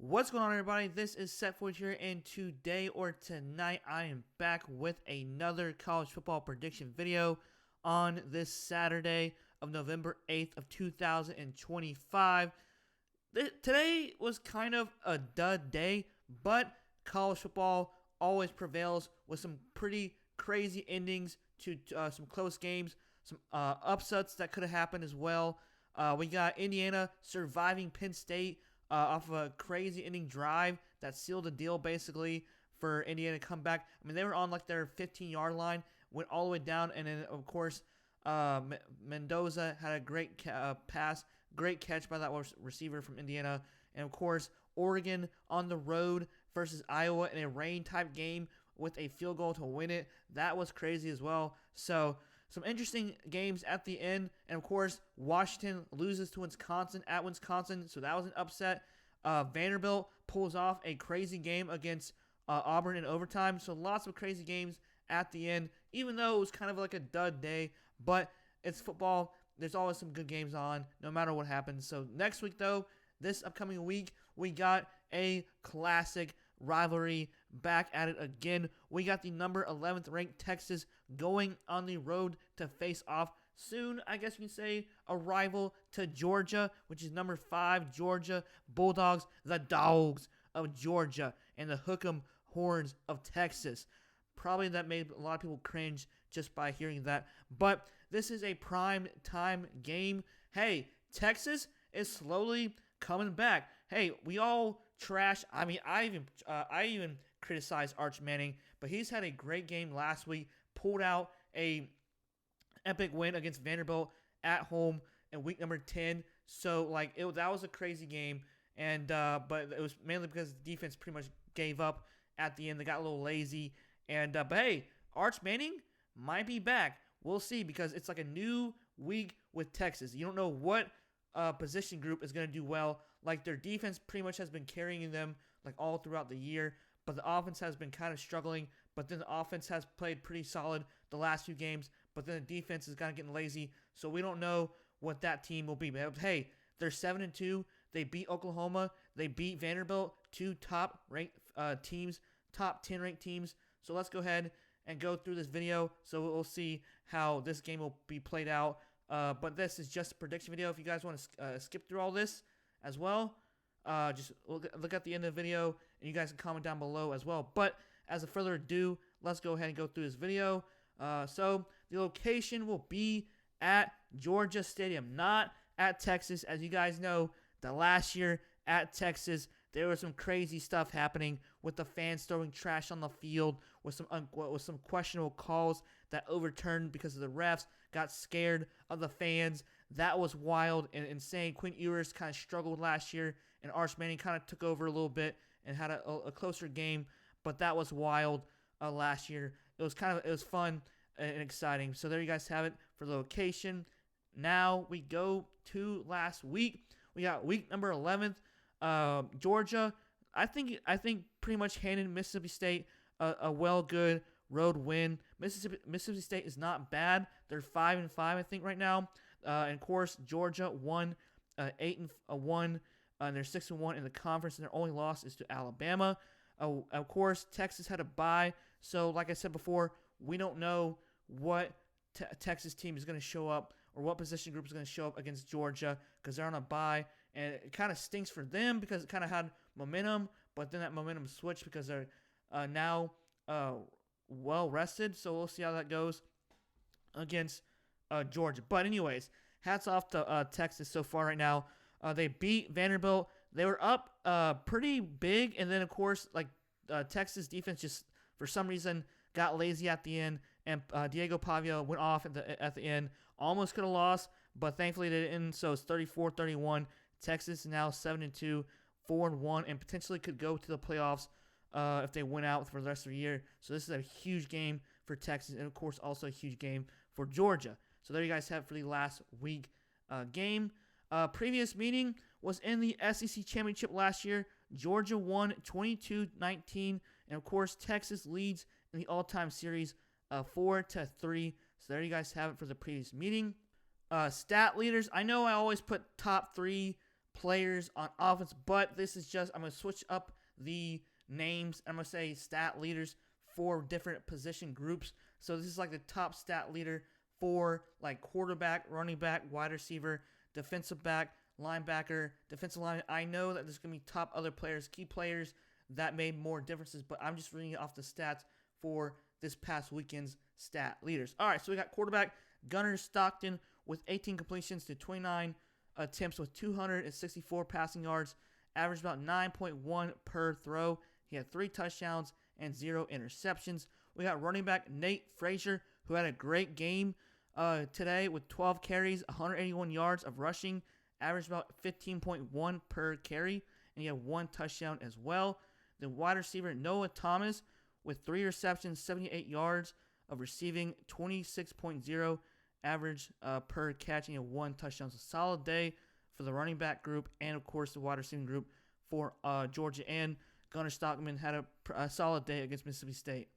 What's going on, everybody? This is Set4 here, and today or tonight I am back with another college football prediction video on this Saturday of November 8th of 2025. Today was kind of a dud day, but college football always prevails with some pretty crazy endings to some close games, some upsets that could have happened as well. We got Indiana surviving Penn State off of a crazy inning drive that sealed the deal basically for Indiana to come back. I mean, they were on like their 15-yard line, went all the way down, and then of course Mendoza had a great pass, great catch by that receiver from Indiana, and of course Oregon on the road versus Iowa in a rain-type game with a field goal to win it. That was crazy as well. So some interesting games at the end. And, of course, Washington loses to Wisconsin at Wisconsin, so that was an upset. Vanderbilt pulls off a crazy game against Auburn in overtime. So lots of crazy games at the end, even though it was kind of like a dud day. But it's football. There's always some good games on, no matter what happens. So next week, though, this upcoming week, we got a classic rivalry back at it again. We got the number 11th ranked Texas going on the road to face off soon, I guess you can say, a rival to Georgia, which is number 5 Georgia Bulldogs, the dogs of Georgia, and the hook'em horns of Texas. Probably that made a lot of people cringe just by hearing that, but this is a prime time game. Hey, Texas is slowly coming back. Hey, we all trash. I mean, I even criticized Arch Manning, but he's had a great game last week. Pulled out a epic win against Vanderbilt at home in week number 10. So that was a crazy game, and but it was mainly because the defense pretty much gave up at the end. They got a little lazy, and but hey, Arch Manning might be back. We'll see, because it's like a new week with Texas. You don't know what position group is going to do well. Like, their defense pretty much has been carrying them like all throughout the year, but the offense has been kind of struggling. But then the offense has played pretty solid the last few games, but then the defense is kind of getting lazy. So we don't know what that team will be. But hey, they're 7-2. They beat Oklahoma. They beat Vanderbilt, two top ranked teams, top 10 ranked teams. So let's go ahead and go through this video so we'll see how this game will be played out. But this is just a prediction video. If you guys want to skip through all this as well, just look at the end of the video, and you guys can comment down below as well. But as a further ado, let's go ahead and go through this video. So the location will be at Georgia Stadium, not at Texas. As you guys know, the last year at Texas, there was some crazy stuff happening with the fans throwing trash on the field, with some questionable calls that overturned because of the refs got scared of the fans. That was wild and insane. Quinn Ewers kind of struggled last year, and Arch Manning kind of took over a little bit and had a closer game, but that was wild last year. It was fun and exciting. So there you guys have it for the location. Now we go to last week. We got week number 11th. Georgia, I think pretty much handed Mississippi State a good road win. Mississippi State is not bad. They're 5-5, I think, right now. And of course, Georgia won 8-1, and they're 6-1 in the conference, and their only loss is to Alabama. Of course, Texas had a bye, so like I said before, we don't know what Texas team is going to show up, or what position group is going to show up against Georgia, because they're on a bye, and it kind of stinks for them because it kind of had momentum, but then that momentum switched because they're now well rested. So we'll see how that goes against Georgia. But anyways, hats off to Texas so far right now. They beat Vanderbilt. They were up pretty big, and then of course, Texas defense just for some reason got lazy at the end, and Diego Pavia went off at the end. Almost could have lost, but thankfully they didn't. So it's 34-31. Texas is now 7-2, 4-1, and potentially could go to the playoffs if they win out for the rest of the year. So this is a huge game for Texas, and of course also a huge game for Georgia. So there you guys have it for the last week game. Previous meeting was in the SEC Championship last year. Georgia won 22-19, and of course Texas leads in the all-time series 4-3. So there you guys have it for the previous meeting. Stat leaders. I know I always put top 3 players on offense, but this is just, I'm going to switch up the names. I'm going to say stat leaders for different position groups. So this is like the top stat leader for like quarterback, running back, wide receiver, defensive back, linebacker, defensive line. I know that there's going to be top other players, key players that made more differences, but I'm just reading off the stats for this past weekend's stat leaders. All right, so we got quarterback Gunnar Stockton with 18 completions to 29 attempts with 264 passing yards, averaged about 9.1 per throw. He had 3 touchdowns and 0 interceptions. We got running back Nate Frazier, who had a great game today with 12 carries, 181 yards of rushing, averaged about 15.1 per carry, and he had 1 touchdown as well. The wide receiver Noah Thomas with 3 receptions, 78 yards of receiving, 26.0 average per catch, and 1 touchdown. It's a solid day for the running back group and, of course, the wide receiving group for Georgia. And Gunnar Stockton had a solid day against Mississippi State.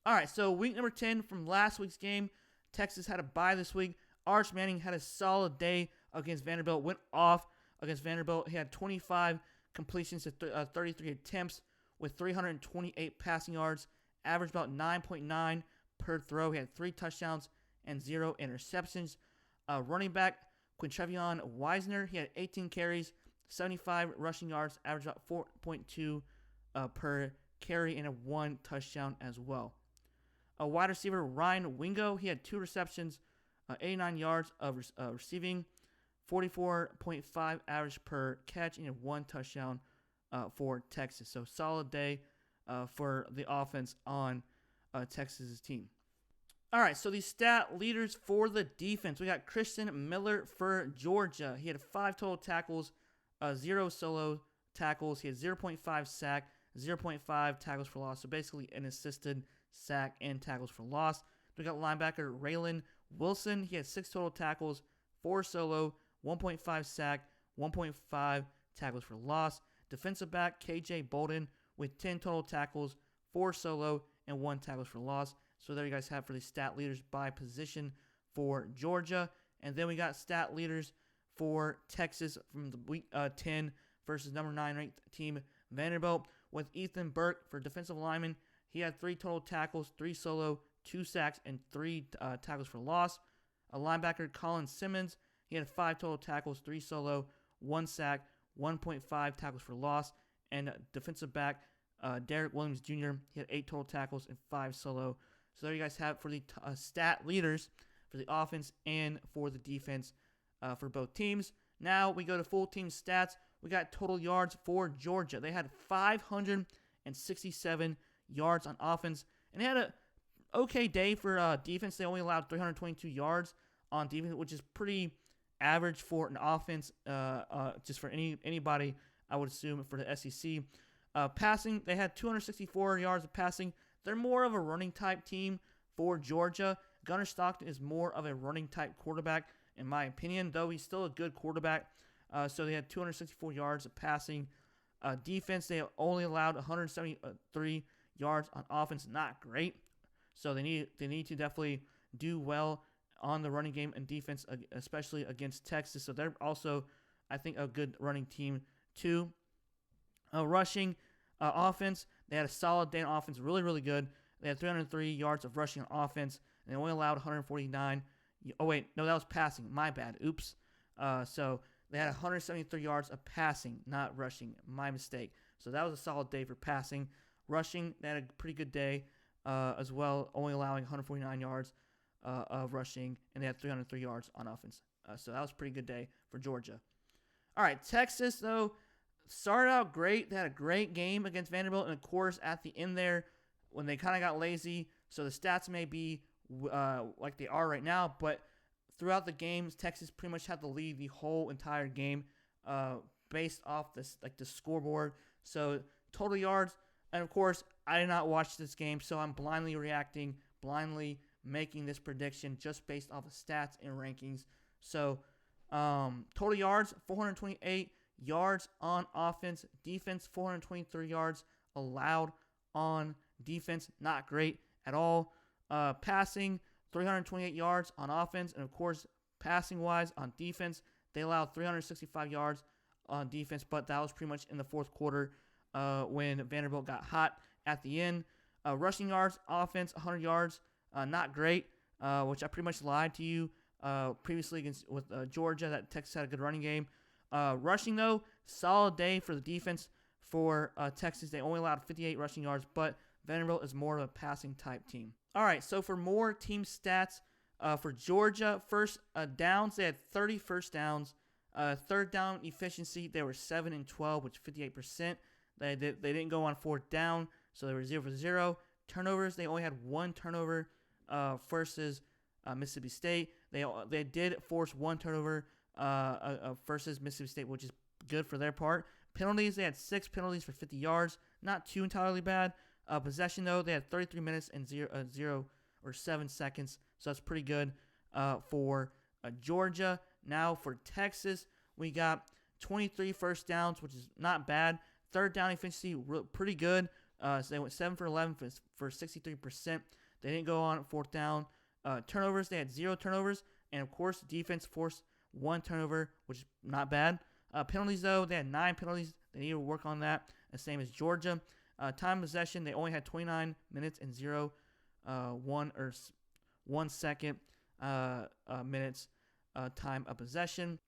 All right, so week number 10 from last week's game. Texas had a bye this week. Arch Manning had a solid day against Vanderbilt. Went off against Vanderbilt. He had 25 completions to 33 attempts with 328 passing yards. Averaged about 9.9 per throw. He had 3 touchdowns and 0 interceptions. Running back Quintrevion Wisner, he had 18 carries, 75 rushing yards, averaged about 4.2 per carry, and 1 touchdown as well. A wide receiver Ryan Wingo, he had 2 receptions, 89 yards of receiving, 44.5 average per catch, and 1 touchdown for Texas. So solid day for the offense on Texas's team. All right, so these stat leaders for the defense. We got Christian Miller for Georgia. He had 5 total tackles, 0 solo tackles. He had 0.5 sack, 0.5 tackles for loss. So basically an assisted sack and tackles for loss. We got linebacker Raylan Wilson. He had 6 total tackles, 4 solo, 1.5 sack, 1.5 tackles for loss. Defensive back KJ Bolden with 10 total tackles, 4 solo, and 1 tackles for loss. So there you guys have for the stat leaders by position for Georgia. And then we got stat leaders for Texas from the week 10 versus number 9 ranked team Vanderbilt with Ethan Burke for defensive lineman. He had 3 total tackles, 3 solo, 2 sacks, and 3 tackles for loss. A linebacker Colin Simmons, he had 5 total tackles, 3 solo, 1 sack, 1.5 tackles for loss. And defensive back Derek Williams Jr., he had 8 total tackles and 5 solo. So there you guys have for the stat leaders for the offense and for the defense for both teams. Now we go to full team stats. We got total yards for Georgia. They had 567 yards on offense, and they had a okay day for defense. They only allowed 322 yards on defense, which is pretty average for an offense, just for anybody, I would assume, for the SEC. Passing, they had 264 yards of passing. They're more of a running type team for Georgia. Gunnar Stockton is more of a running type quarterback, in my opinion, though he's still a good quarterback. So they had 264 yards of passing. Defense, they only allowed 173 yards on offense. Not great. So they need to definitely do well on the running game and defense, especially against Texas. So they're also, I think, a good running team too. Rushing offense, they had a solid day on offense, really, really good. They had 303 yards of rushing on offense, and they only allowed 149. Oh, wait, no, that was passing. My bad. Oops. So they had 173 yards of passing, not rushing. My mistake. So that was a solid day for passing. Rushing, they had a pretty good day as well, only allowing 149 yards of rushing, and they had 303 yards on offense. So that was a pretty good day for Georgia. All right, Texas, though, started out great. They had a great game against Vanderbilt, and of course, at the end there, when they kind of got lazy, so the stats may be like they are right now, but throughout the games, Texas pretty much had to lead the whole entire game based off the scoreboard. So total yards, and of course, I did not watch this game, so I'm blindly reacting, blindly making this prediction just based off of stats and rankings. So total yards, 428 yards on offense. Defense, 423 yards allowed on defense. Not great at all. Passing, 328 yards on offense. And, of course, passing-wise on defense, they allowed 365 yards on defense, but that was pretty much in the fourth quarter when Vanderbilt got hot at the end. Rushing yards, offense, 100 yards, not great, which I pretty much lied to you previously with Georgia, that Texas had a good running game. Rushing, though, solid day for the defense for Texas. They only allowed 58 rushing yards, but Vanderbilt is more of a passing type team. All right, so for more team stats for Georgia, first downs, they had 30 first downs. Third down efficiency, they were 7 and 12, which is 58%. They didn't go on fourth down, so they were 0 for 0. Turnovers, they only had 1 turnover versus Mississippi State. They did force 1 turnover versus Mississippi State, which is good for their part. Penalties, they had 6 penalties for 50 yards. Not too entirely bad. Possession, though, they had 33 minutes and 0 or 7 seconds. So that's pretty good for Georgia. Now for Texas, we got 23 first downs, which is not bad. Third down efficiency, pretty good. So they went 7 for 11 for 63%. They didn't go on fourth down. Turnovers, they had 0 turnovers. And, of course, defense forced 1 turnover, which is not bad. Penalties, though, they had 9 penalties. They need to work on that, the same as Georgia. Time possession, they only had 29 minutes and 1 second minutes time of possession.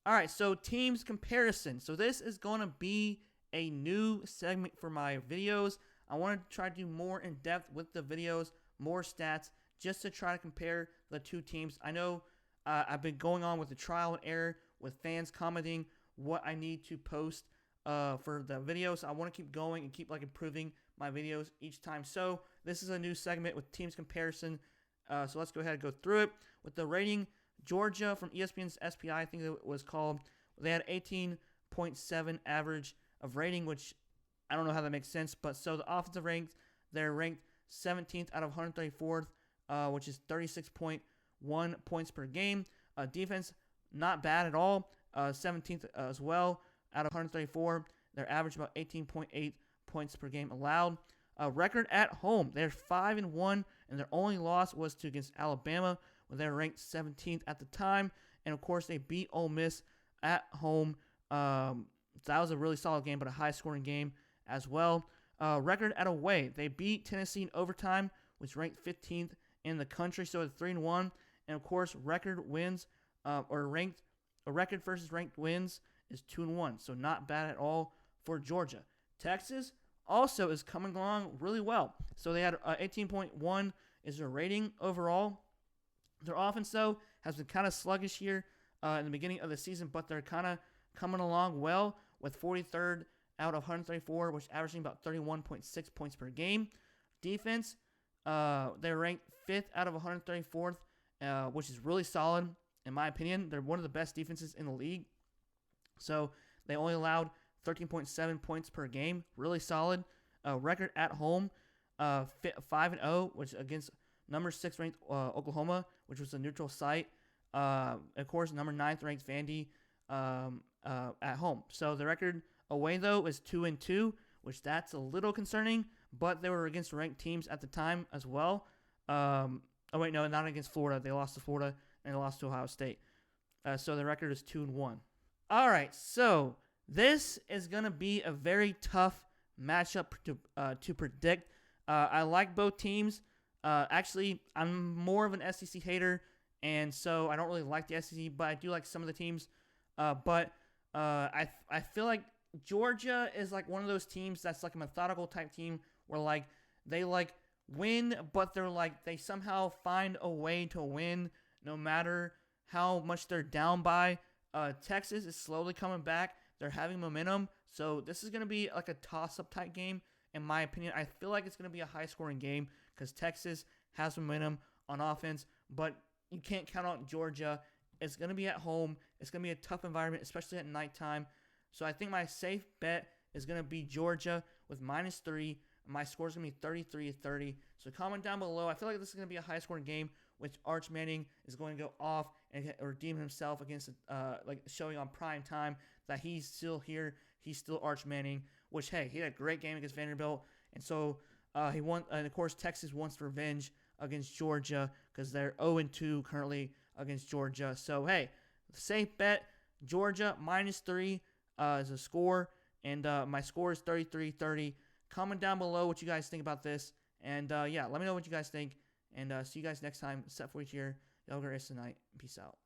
All right, so teams comparison. So this is going to be a new segment for my videos. I want to try to do more in depth with the videos, more stats, just to try to compare the two teams. I know I've been going on with the trial and error with fans commenting what I need to post for the videos. I want to keep going and keep improving my videos each time. So this is a new segment with teams comparison. So let's go ahead and go through it. With the rating, Georgia from ESPN's SPI, I think it was called, they had 18.7 average of rating, which I don't know how that makes sense. But so the offensive ranks, they're ranked 17th out of 134th, which is 36.1 points per game. Defense, not bad at all. 17th as well out of 134. They're average about 18.8 points per game allowed. Record at home, they're 5-1, and their only loss was against Alabama, where they were ranked 17th at the time. And of course, they beat Ole Miss at home. That was a really solid game, but a high-scoring game as well. Record at away, they beat Tennessee in overtime, which ranked 15th in the country, so it's 3-1. And of course, record wins a record versus ranked wins is 2-1, so not bad at all for Georgia. Texas also is coming along really well. So they had 18.1 is their rating overall. Their offense, though, has been kind of sluggish here in the beginning of the season, but they're kind of coming along well with 43rd out of 134, which is averaging about 31.6 points per game. Defense, they're ranked 5th out of 134th, which is really solid, in my opinion. They're one of the best defenses in the league. So they only allowed 13.7 points per game. Really solid. Record at home, 5-0, which against number 6 ranked Oklahoma, which was a neutral site. Of course, number 9th ranked Vandy at home. So the record away, though, is 2-2, which that's a little concerning, but they were against ranked teams at the time as well. Oh, wait, no, not against Florida. They lost to Florida, and they lost to Ohio State. So the record is 2-1. All right, so this is going to be a very tough matchup to predict. I like both teams. Actually, I'm more of an SEC hater, and so I don't really like the SEC, but I do like some of the teams. But I feel like Georgia is one of those teams that's a methodical type team where they win, but they somehow find a way to win no matter how much they're down by. Texas is slowly coming back. They're having momentum. So this is going to be a toss-up type game, in my opinion. I feel like it's going to be a high-scoring game because Texas has momentum on offense, but you can't count on Georgia. It's going to be at home. It's going to be a tough environment, especially at nighttime. So I think my safe bet is going to be Georgia with -3. My score is going to be 33-30. So comment down below. I feel like this is going to be a high-scoring game, which Arch Manning is going to go off and redeem himself against, showing on prime time that he's still here. He's still Arch Manning, which, hey, he had a great game against Vanderbilt. And so he won. And, of course, Texas wants revenge against Georgia because they're 0-2 currently against Georgia. So, hey, safe bet, Georgia -3. as a score. And my score is 33-30. Comment down below what you guys think about this. And yeah, let me know what you guys think. And see you guys next time. Set4 here. Y'all guys tonight. Peace out.